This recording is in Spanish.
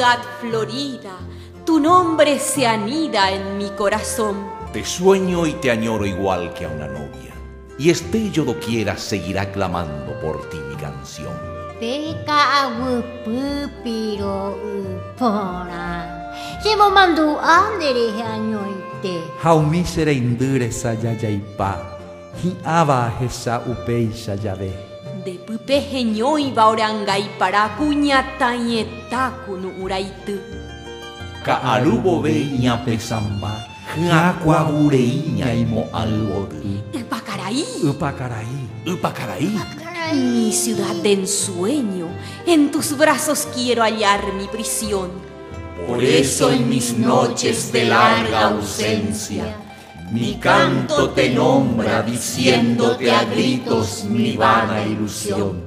ciudad florida, tu nombre se anida en mi corazón. Te sueño y te añoro igual que a una novia, y Estello doquiera seguirá clamando por ti mi canción. Peka pupiro upona, llevo mandu andere añoite. Jaumi sereindure sayayaipa, hiaba hesa upei sayave. De pupejeñoi baorangai para cuñatañetaku no uraitu. Ka'arubo veña pesamba, jacuabureiña imo albodu. Upacaraí, Upacaraí. mi ciudad de ensueño, en tus brazos quiero hallar mi prisión. Por eso en mis noches de larga ausencia, mi canto te nombra diciéndote a gritos mi vana ilusión.